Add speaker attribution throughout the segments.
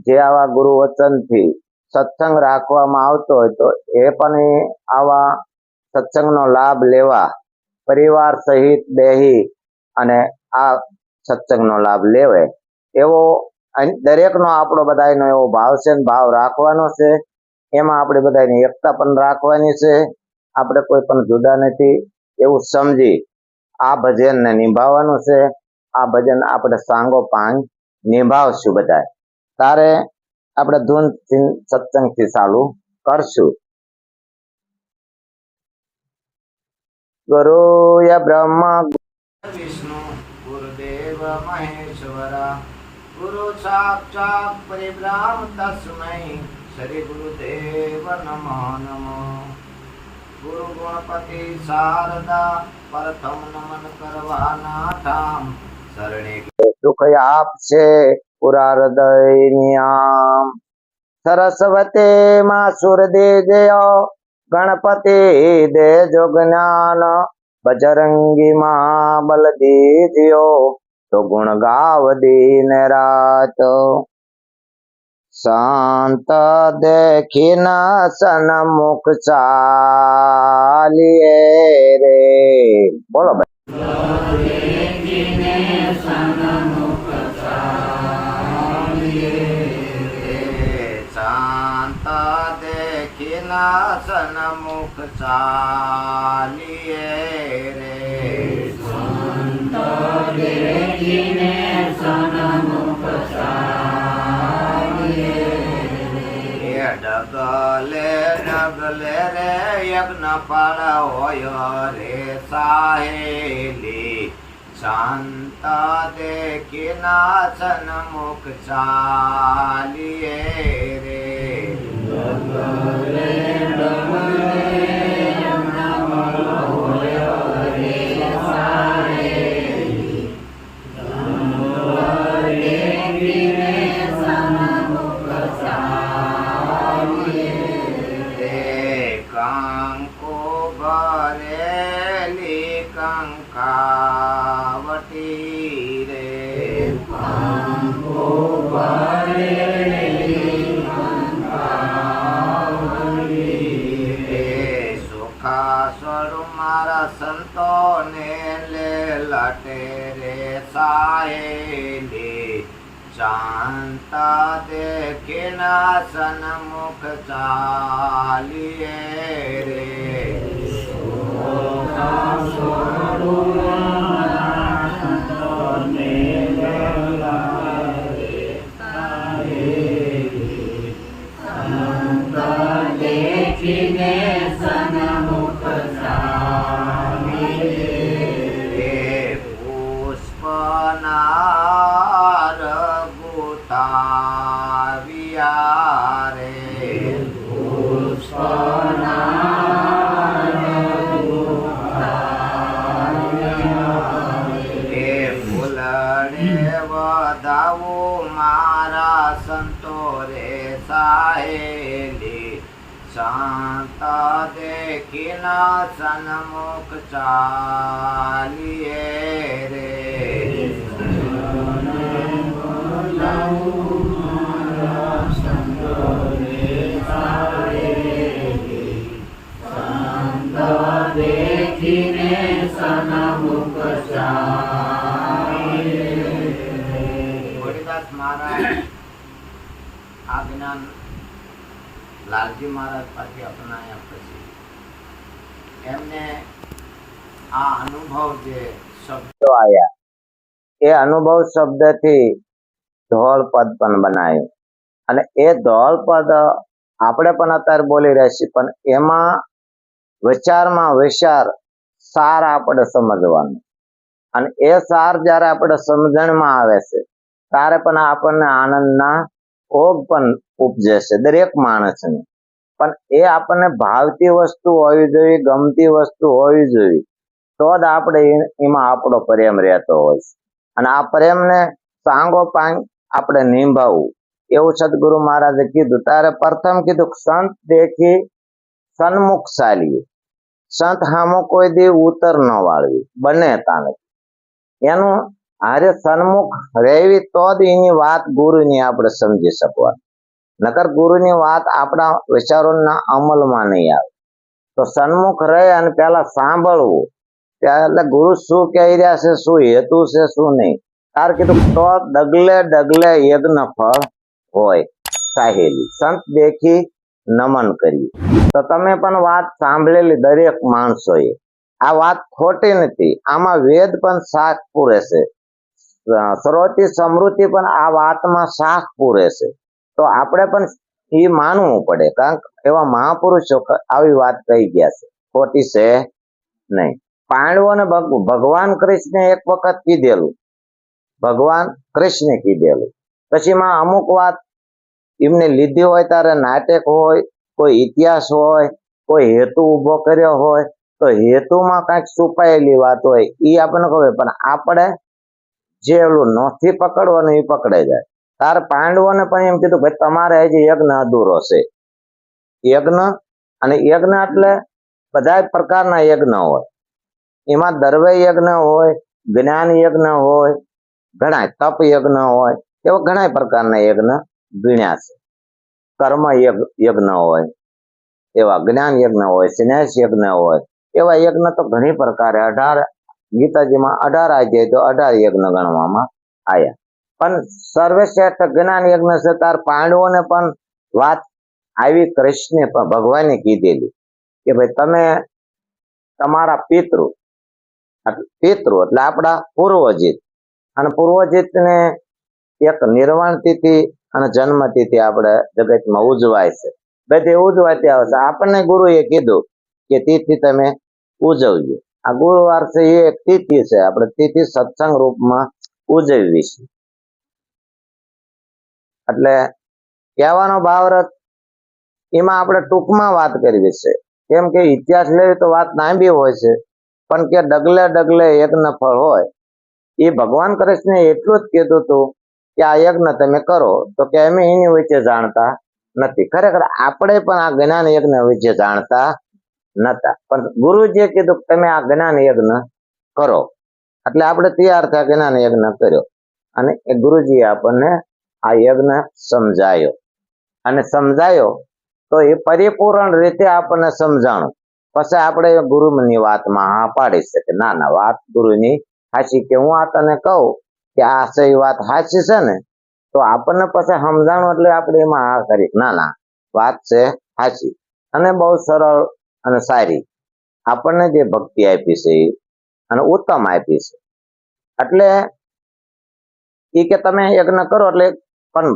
Speaker 1: જે આવા ગુરુ વચનથી સત્સંગ રાખવામાં આવતો હોય તો એ પણ આવા સત્સંગનો લાભ લેવા પરિવાર સહિત બેહી અને આ સત્સંગનો લાભ લેવે એવો દરેકનો આપણો બધાનો એવો ભાવ છે, ભાવ રાખવાનો છે. એમાં આપણે બધાની એકતા પણ રાખવાની છે. આપણે કોઈ પણ જુદા નથી એવું સમજી આ ભજનને નિભાવવાનું છે. આ ભજન આપણે સાંગો પાંગ નિભાવશું બધા. તારે આપણે ધૂન સત્સંગથી ચાલુ કરશું. ગુરુય બ્રહ્મા વિષ્ણુ ગુરુદેવ મહેશ્વરા ગુરુ સાક્ષાત પરિબ્રહ્મ તસ્મૈ શ્રી ગુરુદેવ નમઃ નમઃ. ગુરુ ગણપતિ શારદા પ્રથમ નમન કરવાના ધામ શરણે સુખ આપશે પુરા હૃદયની આમ. સરસ્વતી માં સુર દેજય ગણપતિ દેજો જ્ઞાન બજરંગી માં બલ દીધ્યો તો ગુણ ગાવ દીન રાત. શાંત દેખીના સન્મુખ ચાલીએ રે. બોલો શાંત દેખીના સન્મુખ ચાલીએ રે. શાંત દેખીને સન્મુખ ડગલે ડગલે રે યજ્ઞ ફળ હોય રે સાહેલી. શાંત દેખીના સન્મુખ ચાલીએ રે. ડગલે ડગલે યજ્ઞ ફળ હોય રે સાહેલી. કંકુ ભરેલી કંકાવટી રે. કંકુ ભરેલી કંકાવટી રે. સુખા સ્વરૂપ મારા સંતોને લે લટે રે સાહેલી. શાંત દેખીના સન્મુખ ચાલીએ રે. દેખીને સન્મુખ ચાલીએ. પુષ્પનાર ગુતાવિયા રે. પુષ્પનાર ગુતાવિયા રે. ફૂલડે વધાવું મારા સંતો રે સાહેલી. શાંત દેખીના સન્મુખ ચાલીએ રે. દેખીને સન્મુખ ચાલીએ રે. ગોરીદાસ મહારાજ આ જ્ઞાન લાલજી મહારાજ પાસે અપનાયા પછી એમને આ અનુભવ જે શબ્દો આવ્યા એ અનુભવ શબ્દથી ધોળ પદ પણ બનાવ્યું. અને એ ધોળ પદ આપણે પણ અત્યારે બોલી રહ્યા છીએ, પણ એમાં વિચારમાં વિચાર સાર આપણે સમજવાનું. અને એ સાર જયારે આપણે સમજણમાં આવે છે ત્યારે પણ આપણને આનંદના ઓગ પણ ઉપજે છે દરેક માણસને. પણ એ આપણને ભાવતી વસ્તુ હોવી જોઈએ, ગમતી વસ્તુ હોવી જોઈએ, તો જ આપણે એમાં આપણો પ્રેમ રહેતો હોય છે. અને આ પ્રેમને સાંગો પાંગ આપણે નિભાવવું એવું સદગુરુ મહારાજે કીધું. ત્યારે પ્રથમ કીધું સંત દેખી સન્મુખ ચાલીએ. સંત હામો કોઈ દી ઉતર ન વાળવી બને તા નથી. એનું હારે સન્મુખ રહેવી તો જ એની વાત ગુરુની આપણે સમજી શકવા, નકર ગુરુની વાત આપણા વિચારોના અમલમાં નહીં આવે. તો સન્મુખ રહે અને પેલા સાંભળવું, એટલે ગુરુ શું કહી રહ્યા છે, શું હેતુ છે, શું નહીં. તાર કીધું તો ડગલે ડગલે યજ્ઞ ફળ હોય સાહેલી, સંત દેખી નમન કરી. તો તમે પણ વાત સાંભળેલી દરેક માણસોએ, આ વાત ખોટી નથી. આમાં વેદ પણ શાખ પૂરે છે, શ્રોતિ સમૃદ્ધિ પણ આ વાતમાં શાખ પૂરે છે. તો આપણે પણ એ માનવું પડે, કારણ કે એવા મહાપુરુષો આવી વાત કહી ગયા છે, ખોટી છે નહીં. પાંડવોને ભગવાન કૃષ્ણે એક વખત કીધેલું, ભગવાન કૃષ્ણે કીધેલું, પછીમાં અમુક વાત એમને લીધી હોય ત્યારે નાટક હોય, કોઈ ઇતિહાસ હોય, કોઈ હેતુ ઉભો કર્યો હોય, તો હેતુમાં કાંઈક છુપાયેલી વાત હોય એ આપણને ખબર, પણ આપણે જે ઓલું નથી પકડવાનું એ પકડાઈ જાય. તાર પાંડવોને પણ એમ કીધું ભાઈ તમારે હજી યજ્ઞ અધૂરો છે. યજ્ઞ, અને યજ્ઞ એટલે બધા પ્રકારના યજ્ઞ હોય, એમાં દર્વે યજ્ઞ હોય, જ્ઞાન યજ્ઞ હોય, ઘણા તપ યજ્ઞ હોય, એવા ઘણા પ્રકારના યજ્ઞ ગણ્યા છે. કર્મ યજ્ઞ હોય, એવા જ્ઞાન યજ્ઞ હોય, સ્નેહ યજ્ઞ હોય, એવા યજ્ઞ તો ઘણી પ્રકારે 18 ગીતાજીમાં 18 અધ્યાય તો 18 યજ્ઞ ગણવામાં આવ્યા. પણ સર્વશ્રેષ્ઠ જ્ઞાન યજ્ઞ છે. તાર પાંડવોને પણ વાત આવી કૃષ્ણે ભગવાને કીધેલી કે ભાઈ તમે તમારા પિતૃ એટલે આપણા પૂર્વજીત, અને પૂર્વજીતને એક નિર્વાણ તિથિ અને જન્મ તિથિ આપણે જગતમાં ઉજવાય છે, બધી ઉજવાતી આવે છે. આપણને ગુરુએ કીધું કે તિથિ તમે ઉજવજો. આ ગુરુવાર છે એ એક તિથિ છે, આપણે તિથિ સત્સંગ રૂપમાં ઉજવવી છે. એટલે કહેવાનો ભાવરથ એમાં આપણે ટૂંકમાં વાત કરવી છે, કેમ કે ઇતિહાસ લેવી તો વાત લાંબી હોય છે, પણ કે ડગલે ડગલે યજ્ઞ ફળ હોય. એ ભગવાન કૃષ્ણે એટલું જ કીધું હતું કે આ યજ્ઞ તમે કરો, તો કે અમે એની વચ્ચે જાણતા નથી. ખરેખર આપણે પણ આ જ્ઞાન યજ્ઞ વિશે જાણતા નતા, પણ ગુરુજીએ કીધું તમે આ જ્ઞાન યજ્ઞ કરો, એટલે આપણે તૈયાર થયા, જ્ઞાન યજ્ઞ કર્યો, અને એ ગુરુજીએ આપણને આ યજ્ઞ સમજાયો, અને સમજાયો તો એ પરિપૂર્ણ રીતે આપણને સમજાણું. પછી આપણે ગુરુની વાતમાં હા પાડી શકે, ના ના વાત ગુરુની સાચી, કે હું આ તને કહું કે આ સહી વાત સાચી છે ને, તો આપણને પછી સમજાણું એટલે આપણે એમાં હા કરી, ના ના વાત છે સાચી, અને બહુ સરળ અને સારી આપણને જે ભક્તિ આપી છે અને ઉત્તમ આપી છે. એટલે એ કે તમે યજ્ઞ કરો, એટલે પણ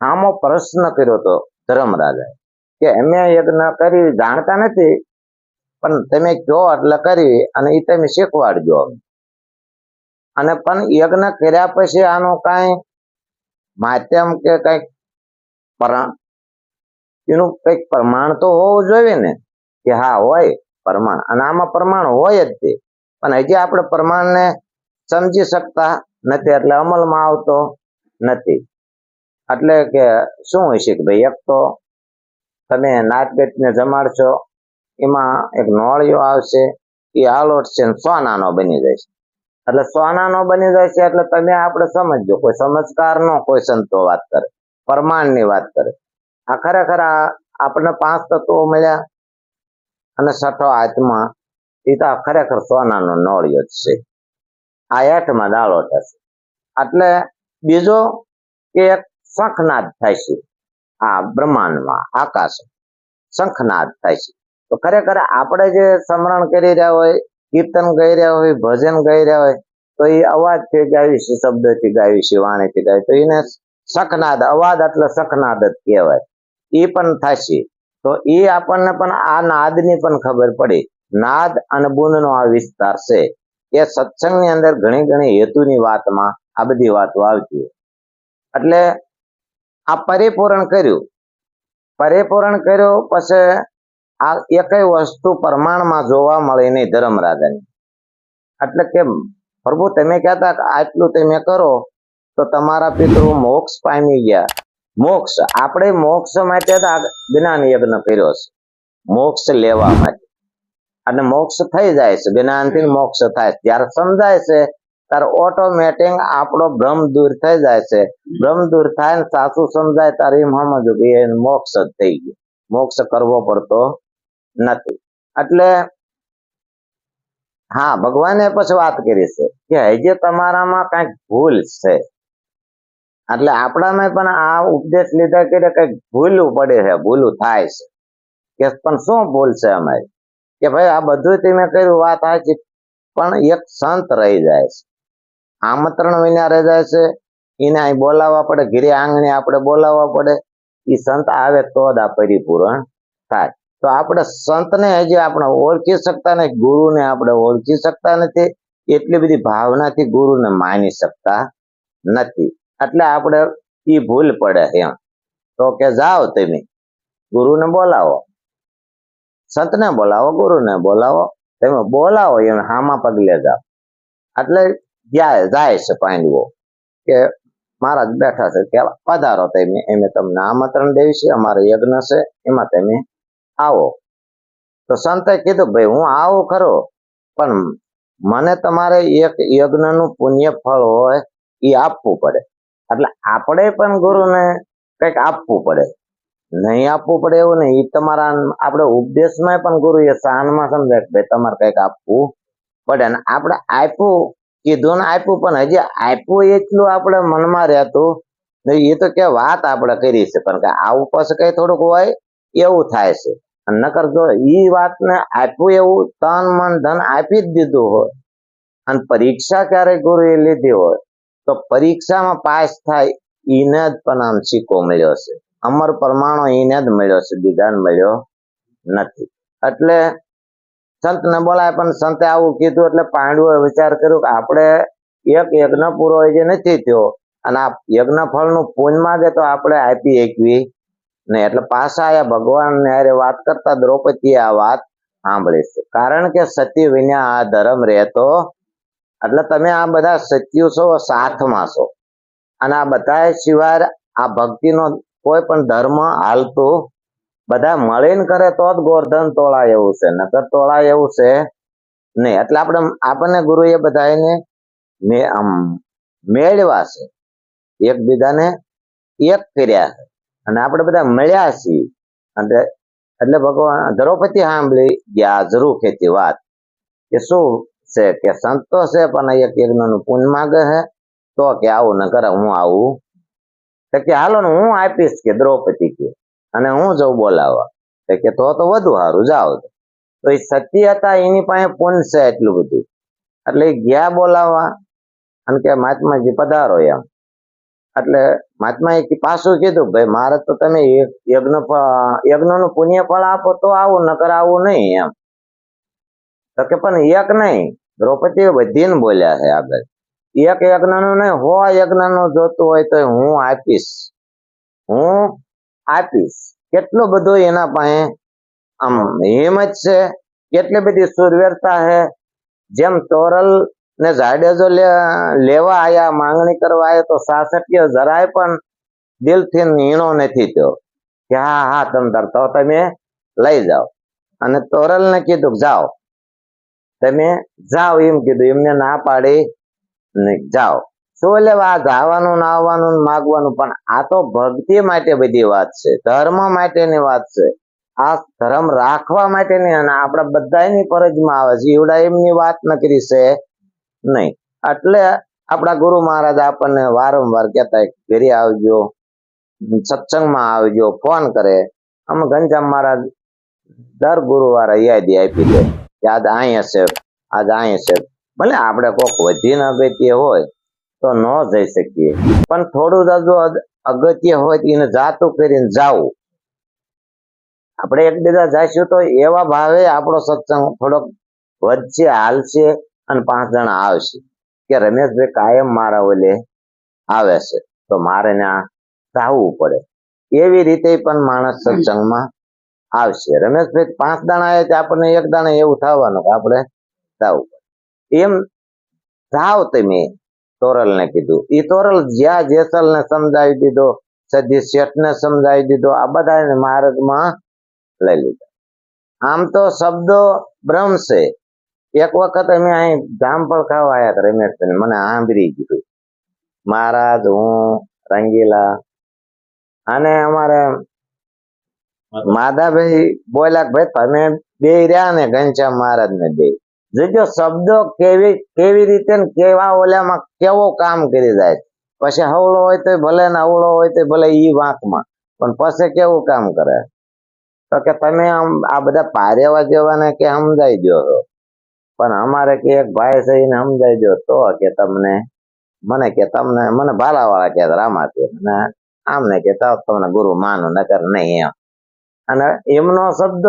Speaker 1: આમો પ્રશ્ન કર્યો તો ધર્મરાજાએ કે અમે યજ્ઞ કરી જાણતા નથી, પણ તમે કહો એટલે કરી, અને એ તમે શીખવાડજો. અને પણ યજ્ઞ કર્યા પછી આનું કાંઈ માધ્યમ કે કંઈક એનું કંઈક પ્રમાણ તો હોવું જોઈએ ને, કે હા હોય પ્રમાણ, અને આમાં પ્રમાણ હોય જ તે, પણ હજી આપણે પ્રમાણને સમજી શકતા નથી, એટલે અમલમાં આવતો નથી. એટલે કે શું હોય છે કે ભાઈ એક તો તમે નાતગતને જમાડશો, એમાં એક નોળિયો આવશે, એ આલોટ છે, સોનાનો બની જાય છે. એટલે સોનાનો બની જાય છે, એટલે તમે આપણે સમજજો, કોઈ સમજકાર નો કોઈ સંતો વાત કરે, પ્રમાણની વાત કરે. આ ખરેખર આપણને 5 તત્વો મળ્યા, અને છઠ્ઠો આત્મા, એ તો ખરેખર સોનાનો નોળિયો જ છે. આ 8માં દાળોટ હશે. એટલે બીજો કે એક શંખનાદ થાય છે, આ બ્રહ્માંડમાં આકાશ શંખનાદ થાય છે. તો ખરેખર આપણે જે સ્મરણ કરી રહ્યા હોય, કીર્તન ગાઈ રહ્યા હોય, ભજન ગાઈ રહ્યા હોય, તો એ અવાજથી ગાવી છે, શબ્દથી ગાવી છે, વાણીથી ગાવી, તો એને શંખનાદ, અવાજ એટલે શંખનાદ જ કહેવાય. એ પણ થશે. તો એ આપણને પણ આ નાદની પણ ખબર પડી. નાદ અને બુંદનો આ વિસ્તાર છે, એ સત્સંગની અંદર ઘણી ઘણી હેતુની વાતમાં આ બધી વાતો આવતી. એટલે આ પરિપૂર્ણ કર્યું પછી આ એકય વસ્તુ પ્રમાણમાં જોવા મળી નહીં ધર્મરાજાની. એટલે કે પ્રભુ તમે કહેતા કે આટલું તમે કરો તો તમારા પિતૃ મોક્ષ પામી ગયા. મોક્ષ, આપણે મોક્ષ માટે જ્ઞાન યજ્ઞ કર્યો છે, મોક્ષ લેવા માટે, અને મોક્ષ થઈ જાય છે, જ્ઞાનથી મોક્ષ થાય છે. જ્યારે સમજાય છે તારે ઓટોમેટિક આપણો ભ્રમ દૂર થઈ જાય છે. ભ્રમ દૂર થાય ને સાચું સમજાય તારે એમ સમજો કે એ મોક્ષ જ થઈ ગયો, મોક્ષ કરવો પડતો નથી. એટલે હા, ભગવાને પછી વાત કરી છે કે હજી તમારામાં કઈક ભૂલ છે. એટલે આપણામાં પણ આ ઉપદેશ લીધા કે કઈક ભૂલું પડે છે, ભૂલું થાય છે. કે પણ શું ભૂલ છે અમારી? કે ભાઈ આ બધું તમે કર્યું વાત સાચી, પણ એક સંત રહી જાય છે, આમંત્રણ વિના રહી જાય છે. એને અહીં બોલાવવા પડે, ઘીરે આંગણે આપણે બોલાવવા પડે. એ સંત આવે તો જ આ પરિપૂર્ણ થાય. તો આપણે સંતને હજી આપણે ઓળખી શકતા નથી, ગુરુને આપણે ઓળખી શકતા નથી, એટલી બધી ભાવનાથી ગુરુને માની શકતા નથી. એટલે આપણે ઈ ભૂલ પડે એમ. તો કે જાઓ તમે ગુરુને બોલાવો, સંતને બોલાવો, ગુરુને બોલાવો, તમે બોલાવો એમ હામા પગલે જાઓ. એટલે જાય છે પાંડવો કે મહારાજ બેઠા છે કે પધારો તમે, અમે તમને આમંત્રણ દેવી છે, અમારો યજ્ઞ છે, એમાં તમે આવો. તો સંતે કીધું ભાઈ હું આવું ખરો, પણ મને તમારે એક યજ્ઞનું પુણ્ય ફળ હોય એ આપવું પડે. એટલે આપણે પણ ગુરુને કંઈક આપવું પડે. નહીં આપવું પડે એવું નહીં, એ તમારા આપણે ઉપદેશમાં પણ ગુરુએ શાનમાં સમજાય કે ભાઈ તમારે કંઈક આપવું પડે. અને આપણે આપ્યું, કીધું ને આપ્યું, પણ હજી આપ્યું એટલું આપણે મનમાં રહેતું. એ તો કે વાત આપણે કરી છે, પણ કે આવું પછી કઈ થોડુંક હોય એવું થાય છે. નકર જો ઈ વાતને આપ્યું એવું તન મન ધન આપી જ દીધું હોય અને પરીક્ષા ક્યારેય ગુરુએ લીધી હોય તો પરીક્ષામાં પાસ થાય એને જ પણ આમ સિક્કો મળ્યો છે. અમર પરમાણુ એને જ મળ્યો છે, બીજાને મળ્યો નથી. એટલે સંતને બોલાય, પણ સંતે આવું કીધું એટલે પાંડવોએ વિચાર કર્યો કે આપણે એક યજ્ઞ પૂરો જે નથી થયો અને આ યજ્ઞ ફળનું પુણ્ય માગે તો આપણે આપી એકવી નહીં. એટલે પાછા આયા ભગવાનને હારે વાત કરતા દ્રૌપદીએ આ વાત સાંભળી છે. કારણ કે સત્ય વિના આ ધર્મ રહેતો, એટલે તમે આ બધા સત્યુ છો, સાથમાં છો, અને આ બધા સિવાય આ ભક્તિનો કોઈ પણ ધર્મ હાલતું બધા મળીને કરે તો જ ગોર્ધન તોળાય એવું છે, નકર તોળાય એવું છે નહીં. એટલે આપણને ગુરુએ બધાને મેળવા છે, એકબીજાને એક કર્યા છે, અને આપણે બધા મળ્યા છીએ. એટલે ભગવાન દ્રૌપદી સાંભળી ગયા જરૂર ખેતી વાત કે શું છે કે સંતો છે પણ એક યજ્ઞનું પુણ્ય માગે છે, તો કે આવું ન કરે, હું આવું. તો કે હાલો ને હું આપીશ કે દ્રૌપદી કે, અને હું જઉં બોલાવવા. કે તો વધુ સારું, જાઓ. તો એ સતી હતા, એની પાસે પુણ્ય છે એટલું બધું, એટલે ગયા બોલાવવા અને કે મહાત્માજી પધારો એમ. એટલે મહાત્માએ પાછું કીધું ભાઈ મારે તો તમે યજ્ઞનું પુણ્ય ફળ આપો તો આવું, નકર આવું નહીં એમ. તો કે પણ એક નહીં, દ્રૌપદી વધીને બોલ્યા છે આગળ, એક યજ્ઞનું નહીં, 100 યજ્ઞનું જોતું હોય તો હું આપીશ, હું આપીશ. કેટલું બધું એના પાસે આમ હિંમત છે, કેટલી બધી સુરવીરતા છે. જેમ તોરલ ને જાડેજો લેવા આયા, માંગણી કરવા આવ્યા, તો સાસઠીઓ જરાય પણ દિલથી નીણો નથી થયો કે હા હા તમે લઈ જાઓ. અને તોરલ ને કીધું જાઓ, તમે જાઓ એમ કીધું, એમને ના પાડી જાઓ. શું લેવા આ જવાનું, આવવાનું, માગવાનું? પણ આ તો ભક્તિ માટે બધી વાત છે, ધર્મ માટેની વાત છે, આ ધર્મ રાખવા માટેની, અને આપણા બધાની ફરજમાં આવે છે. એવડા એમની વાત ન કરી છે નહીં. એટલે આપણા ગુરુ મહારાજ આપણને વારંવાર કહેતા ઘરે આવજો, સત્સંગમાં આવજો, ફોન કરે. અમે ઘનશ્યામ મહારાજ દર ગુરુવારે યાદી આપી દે કે આજ અહીંયા છે, આજ અહીંયા છે. ભલે આપણે કોઈક વધીને અગત્ય હોય તો ન જઈ શકીએ, પણ થોડું અગત્ય હોય એને જાતું કરીને જાવું. આપણે એકબીજા જઈશું તો એવા ભાવે આપણો સત્સંગ થોડોક વધશે, હાલશે, અને 5 જણા આવશે કે રમેશભાઈ કાયમ મારા ઓલે આવે છે તો મારે ત્યાં જાવું પડે. એવી રીતે પણ માણસ સત્સંગમાં આવશે. રમેશભાઈ 5 દાણા આવે તો આપણને એક દાણા એવું થવાનું કે આપણે જાવું પડે. એમ જાઓ તમે, તોરલ ને કીધું. એ તોરલ જ્યાં જેસલ ને સમજાવી દીધો, સદી શેઠ ને સમજાવી દીધો, આ બધા માર્ગમાં લઈ લીધા. આમ તો શબ્દો બ્રહ્મ છે,
Speaker 2: એક વખત અમે અહીં જામફળ ખાવા આવ્યા હતા રમેશભાઈ, મને સાંભળી ગયું મહારાજ, હું, રંગીલા અને અમારે માધાભાઈ બોલ્યા કે ભાઈ તમે બે રહ્યા ને ઘનશ્યામ મહારાજ ને બે જોજો શબ્દો કેવી કેવી રીતે ને કેવા ઓલામાં કેવો કામ કરી જાય. પછી હવળો હોય તો ભલે ને અવળો હોય તો ભલે ઈ વાંકમાં, પણ પછી કેવું કામ કરે. તો કે તમે આમ આ બધા પારેવા જેવાને કે સમજાઈ દો છો, પણ અમારે કે એક ભાઈ છે એને સમજાઈ દો તો કે તમને મને કે તમને મને ભાલાવાળા કે રામાપીર ને આમને કે તમને ગુરુ માનો નકર નહીં એમ. અને એમનો શબ્દ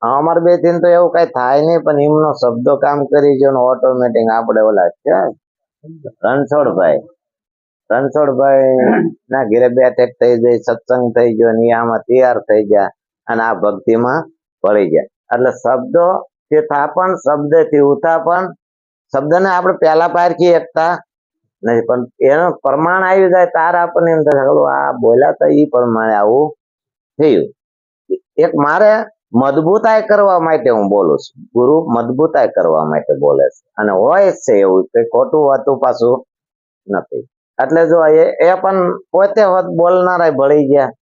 Speaker 2: અમારે બે થી તો એવું કઈ થાય નહીં, પણ એમનો શબ્દો કામ કરી ગયો ને ઓટોમેટિક આપણે ઓલા છે રણછોડભાઈ ના ઘેરે બે ટેક થઈ જાય, સત્સંગ થઈ ગયો ને આમાં તૈયાર થઈ ગયા અને આ ભક્તિમાં ભળી ગયા. એટલે શબ્દો થી થાપણ, શબ્દ થી ઉથાપણ. શબ્દ ને આપણે પેલા પારખી એકતા નથી, પણ એનું પ્રમાણ આવી જાય તાર આપણને એમ થાય આ બોલ્યા તો ઈ પ્રમાણે આવું થયું. એક મારે મજબૂતાઈ કરવા માટે હું બોલું છું, ગુરુ મજબૂતાઈ કરવા માટે બોલે છે અને હોય છે એવું કે ખોટું હતું પાછું નથી. એટલે જો એ પણ પોતે હોત બોલનારા ભળી ગયા.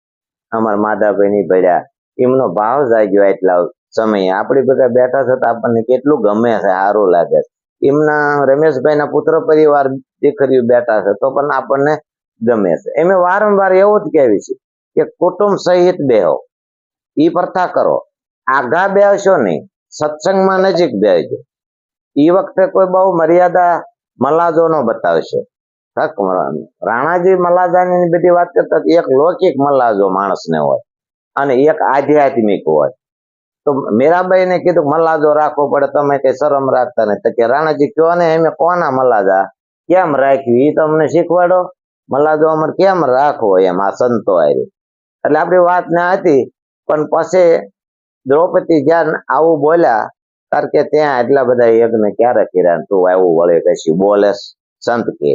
Speaker 2: અમારા માધાભાઈ ની ભર્યા એમનો ભાવ જાગ્યો એટલા સમયે. આપડી બધા બેઠા છે તો આપણને કેટલું ગમે છે, સારું લાગે છે. એમના રમેશભાઈ ના પુત્ર પરિવાર દીકરીઓ બેઠા છે તો પણ આપણને ગમે છે. એમે વારંવાર એવું જ કહેવી છે કે કુટુંબ સહિત બેહો, ઈ પ્રથા કરો. આગા બેસશો નહીં, સત્સંગમાં નજીક બેસજો. ઈ વખતે કોઈ બહુ મર્યાદા મલાજો નો બતાવશે. રાણાજી મલાજાની બધી વાત કરતા એક લૌકિક મલાજો માણસ ને હોય અને એક આધ્યાત્મિક હોય. તો મીરાબાઈ ને કીધું મલાજો રાખવો પડે, તમે કઈ શરમ રાખતા નહીં. તો કે રાણાજી કયો ને એમે કોના મલાજા કેમ રાખ્યું એ તમને શીખવાડો. મલાજો અમારે કેમ રાખવો એમ આ સંતો આવી. એટલે આપડી વાત ના હતી, પણ પછી દ્રૌપદી જ્યાં આવું બોલ્યા તાર કે ત્યાં એટલા બધા યજ્ઞ ક્યારે કર્યા, તું આવું વળે કશી બોલે સંત કે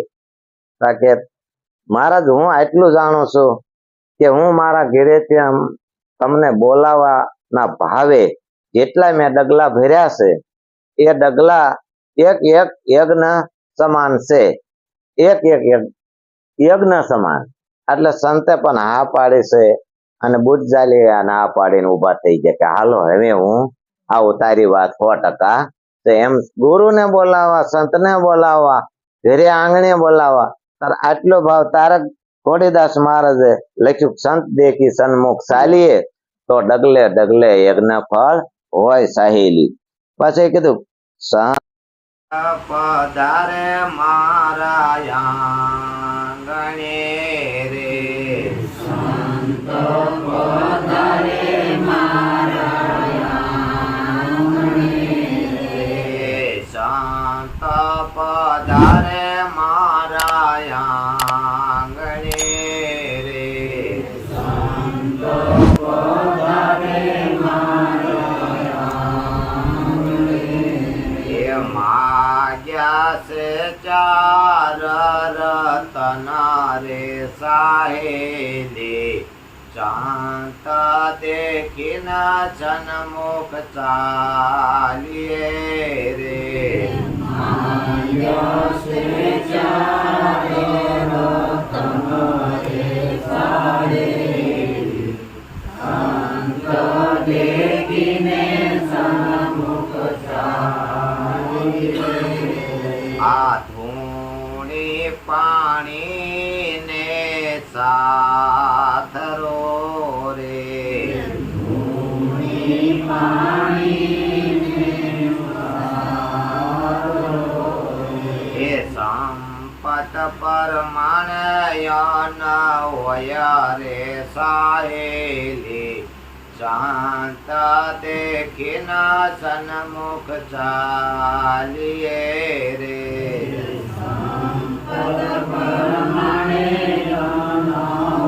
Speaker 2: મહારાજ હું આટલું જાણું છું કે હું મારા ઘેરે ત્યાં તમને બોલાવા ના ભાવે જેટલા મેં ડગલા ભર્યા છે એ ડગલા એક એક યજ્ઞ સમાન છે, એક એક યજ્ઞ સમાન. એટલે સંતે પણ હા પાડી છે અને બુટજાલી ના પાડીને ઉભા થઈ ગયા કે હાલો હવે હું આવું, તારી વાત 100% તો એમ ગુરુને બોલાવવા, સંતને બોલાવવા, ઘરે આંગણે બોલાવવા. તાર આટલો ભાવ તારક ઘોડીદાસ મહારાજે લખ્યું, સંત દેખી સન્મુખ ચાલીએ તો ડગલે ડગલે યજ્ઞ ફળ હોય સાહેલી. પછી કીધું
Speaker 1: પધારે મારા આંગણે રે, સંત પધારે મારા આંગણે રે, સંત પધારે મારા આંગણે રે, સંત પધારે માગ્યા છે ચાર રતન રે સાહેલી, શાંત દેખીને સન્મુખ ચાલીએ રે. માગ્યા છે ચાર રતન રે સાહેલી, શાંત દેખીને સન્મુખ આ ધૂણી પાણી ને સાથરો રે, ધૂણી પાણી એ સંપત પરમાણયન હોય રે સાહેલી, શાંત દેખીને સન્મુખ ચાલીએ રે. સંપત પરમાણયન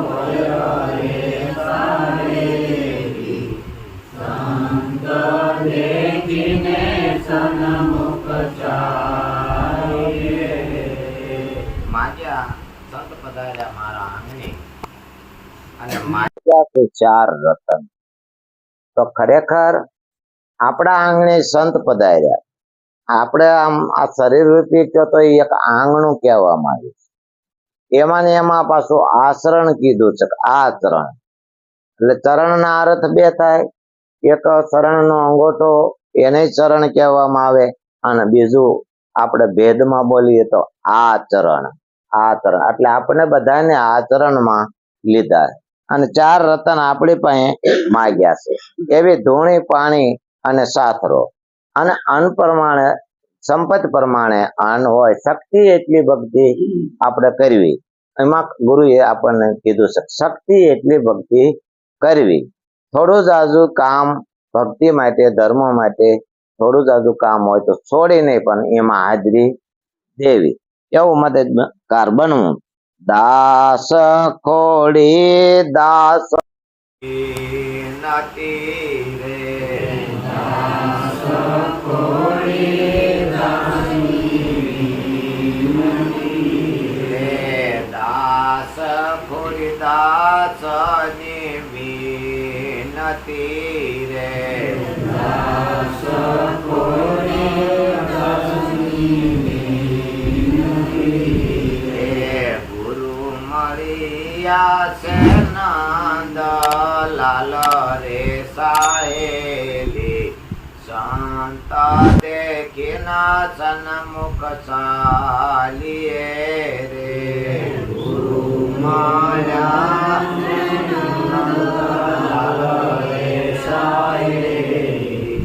Speaker 1: હોય રે સાહેલી, શાંત દેખીને સન્મુખ ચાલીએ રે. માગ્યા સંત પધાર્યા મારા આંગણે અને
Speaker 2: માગ્યા ચાર રતન. તો ખરેખર આપણા આંગણે સંત પધાર્યા આપણે આમ આ શરીર રૂપી તો એ એક આંગણું કહેવામાં આવ્યું છે. એમાં ને એમાં પાછું આચરણ કીધું છે કે આચરણ એટલે ચરણના અર્થ બે થાય. એક ચરણનો અંગોઠો એને ચરણ કહેવામાં આવે અને બીજું આપણે ભેદમાં બોલીએ તો આચરણ એટલે આપણે બધાને આચરણમાં લીધા અને 4 રતન આપણી પાસે માગ્યા છે. એવી ધૂણી પાણી અને સાથરો અને અન્ન પ્રમાણે સંપત્તિ પ્રમાણે અન્ન હોય. શક્તિ એટલી ભક્તિ આપણે કરવી. એમાં ગુરુએ આપણને કીધું છે શક્તિ એટલી ભક્તિ કરવી. થોડું જાજુ કામ ભક્તિ માટે ધર્મ માટે થોડું જાજુ કામ હોય તો છોડી નહીં પણ એમાં હાજરી દેવી. એવું મદદગાર બનવું. દાસ ખોડી દાસ
Speaker 1: નથી રે દાસ ખોડી દાસ ની વિનતી રે ગુરુ મળ્યા છે નંદ લાલ રે સાહેલી સંત દેખીના સન્મુખ ચાલીએ રે ગુરુ મળ્યા લાલ રે સાહેલી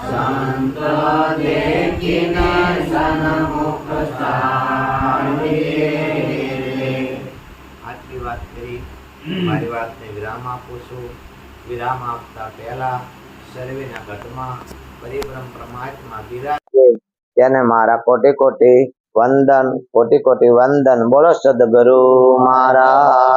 Speaker 1: સંત દેખીના સન્મુખ ચાલીએ રે. આટલી વાત કરી. મારી વાતને વિરામ આપું છું. વિરામ આપતા પહેલા સર્વેના ઘટમાં પરિબ્રહ્મ પરમાત્મા બિરાજે
Speaker 2: તેને મારા કોટી કોટી વંદન. બોલો સદગુરુ મહારાજ.